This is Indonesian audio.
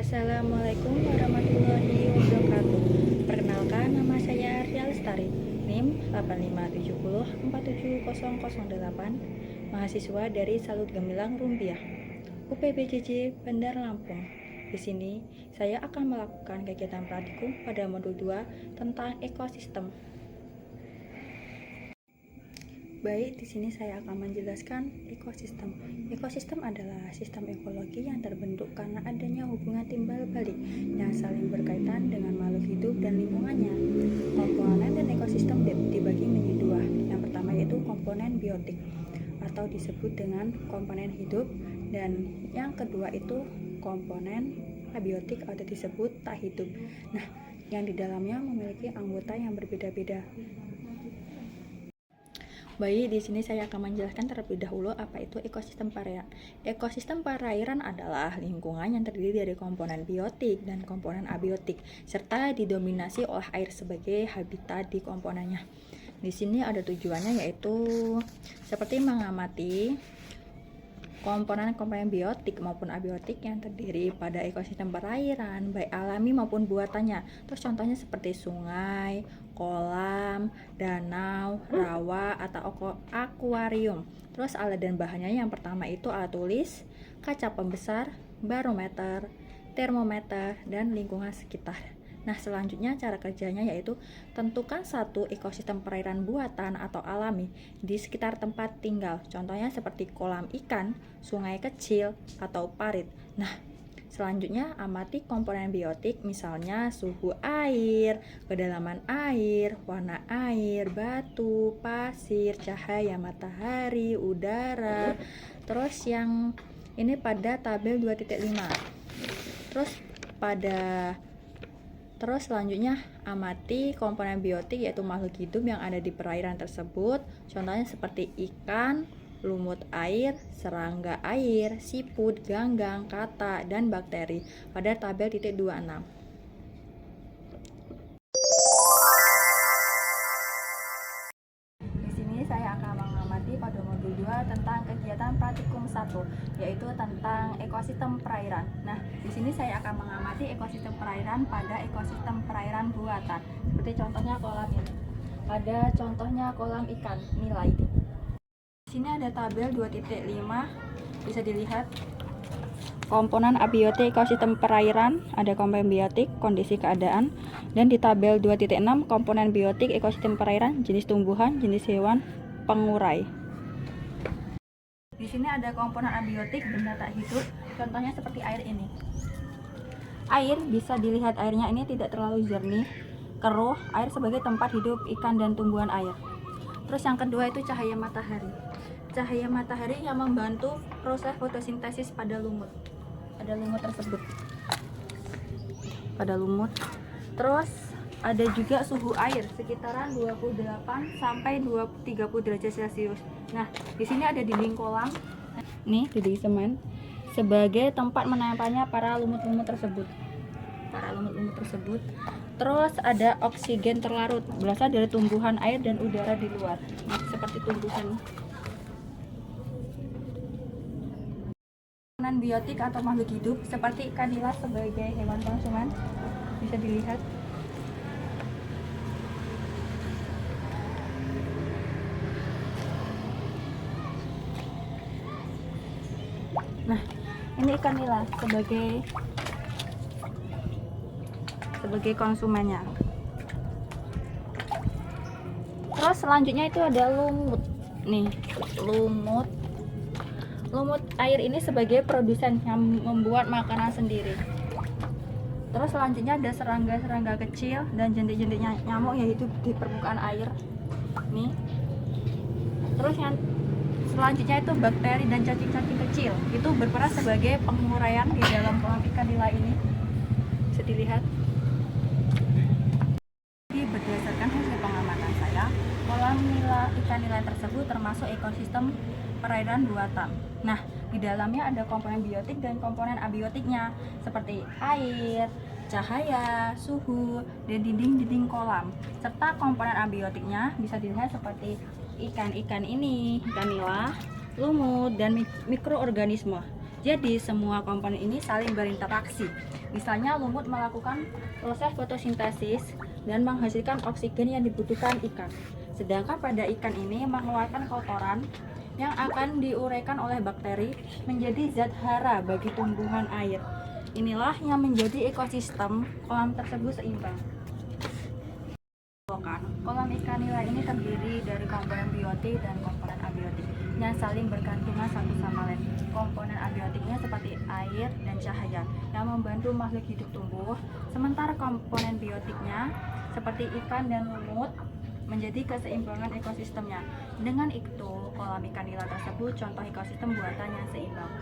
Assalamualaikum warahmatullahi wabarakatuh. Perkenalkan, nama saya Arya Lestari, NIM 8570470008, mahasiswa dari Salut Gemilang Rumbia, UPBJJ Bandar Lampung. Di sini saya akan melakukan kegiatan praktikum pada modul 2 tentang ekosistem. Baik, di sini saya akan menjelaskan ekosistem. Ekosistem adalah sistem ekologi yang terbentuk karena adanya hubungan timbal balik yang saling berkaitan dengan makhluk hidup dan lingkungannya. Komponen dan ekosistem dibagi menjadi dua. Yang pertama yaitu komponen biotik atau disebut dengan komponen hidup, dan yang kedua itu komponen abiotik atau disebut tak hidup. Nah, yang di dalamnya memiliki anggota yang berbeda-beda. Baik, di sini saya akan menjelaskan terlebih dahulu apa itu ekosistem perairan. Ekosistem perairan adalah lingkungan yang terdiri dari komponen biotik dan komponen abiotik, serta didominasi oleh air sebagai habitat di komponennya. Di sini ada tujuannya yaitu seperti mengamati komponen-komponen biotik maupun abiotik yang terdiri pada ekosistem perairan, baik alami maupun buatannya. Terus contohnya seperti sungai, kolam, danau, rawa, atau akuarium. Terus alat dan bahannya yang pertama itu alat tulis, kaca pembesar, barometer, termometer, dan lingkungan sekitar. Nah, selanjutnya cara kerjanya yaitu tentukan satu ekosistem perairan buatan atau alami di sekitar tempat tinggal. Contohnya seperti kolam ikan, sungai kecil, atau parit. Nah, selanjutnya amati komponen biotik, misalnya suhu air, kedalaman air, warna air, batu, pasir, cahaya matahari, udara. Terus yang ini pada tabel 2.5. Terus selanjutnya amati komponen biotik yaitu makhluk hidup yang ada di perairan tersebut. Contohnya seperti ikan, lumut air, serangga air, siput, ganggang, kata, dan bakteri pada tabel 26. Di sini saya akan mengamati pada modul 2 tentang kegiatan praktikum 1, yaitu tentang ekosistem perairan. Nah, di sini saya akan mengamati ekosistem perairan pada ekosistem perairan buatan. Seperti contohnya kolam ini. Ada contohnya kolam ikan nila ini. Di sini ada tabel 2.5, bisa dilihat komponen abiotik ekosistem perairan, ada komponen biotik, kondisi keadaan, dan di tabel 2.6 komponen biotik ekosistem perairan, jenis tumbuhan, jenis hewan, pengurai. Di sini ada komponen abiotik benda tak hidup, contohnya seperti air ini. Air bisa dilihat airnya ini tidak terlalu jernih, keruh, air sebagai tempat hidup ikan dan tumbuhan air. Terus yang kedua itu cahaya matahari. Cahaya matahari yang membantu proses fotosintesis pada lumut. Ada lumut tersebut. Pada lumut. Terus ada juga suhu air sekitaran 28 sampai 30 derajat Celcius. Nah, di sini ada dinding kolam. Nih, dinding semen sebagai tempat menempelnya para lumut-lumut tersebut. Terus ada oksigen terlarut berasal dari tumbuhan air dan udara di luar. Nah, seperti tumbuhan. Komponen biotik atau makhluk hidup seperti ikan nila sebagai hewan konsumen bisa dilihat. Nah, ini ikan nila sebagai konsumennya. Terus selanjutnya itu ada lumut. Nih, lumut air ini sebagai produsen yang membuat makanan sendiri. Terus selanjutnya ada serangga kecil dan jentik-jentik nyamuk yaitu di permukaan air. Nih. Terus yang selanjutnya itu bakteri dan cacing-cacing kecil. Itu berperan sebagai penguraian di dalam kolam ikan nila ini. Bisa dilihat. Berdasarkan hasil pengamatan saya, kolam ikan nila tersebut termasuk ekosistem perairan buatan. Nah, di dalamnya ada komponen biotik dan komponen abiotiknya seperti air, cahaya, suhu, dan dinding-dinding kolam. Serta komponen abiotiknya bisa dilihat seperti ikan-ikan ini, ikan nila, lumut, dan mikroorganisme. Jadi semua komponen ini saling berinteraksi. Misalnya lumut melakukan proses fotosintesis dan menghasilkan oksigen yang dibutuhkan ikan. Sedangkan pada ikan ini mengeluarkan kotoran yang akan diuraikan oleh bakteri menjadi zat hara bagi tumbuhan air. Inilah yang menjadi ekosistem kolam tersebut seimbang. Kolam ikan nila ini terdiri dari komponen biotik dan komponen abiotik yang saling bergantungan satu sama lain. Komponen abiotiknya seperti air dan cahaya yang membantu makhluk hidup tumbuh, sementara komponen biotiknya seperti ikan dan lumut menjadi keseimbangan ekosistemnya. Dengan itu, kolam ikan nila tersebut contoh ekosistem buatan yang seimbang.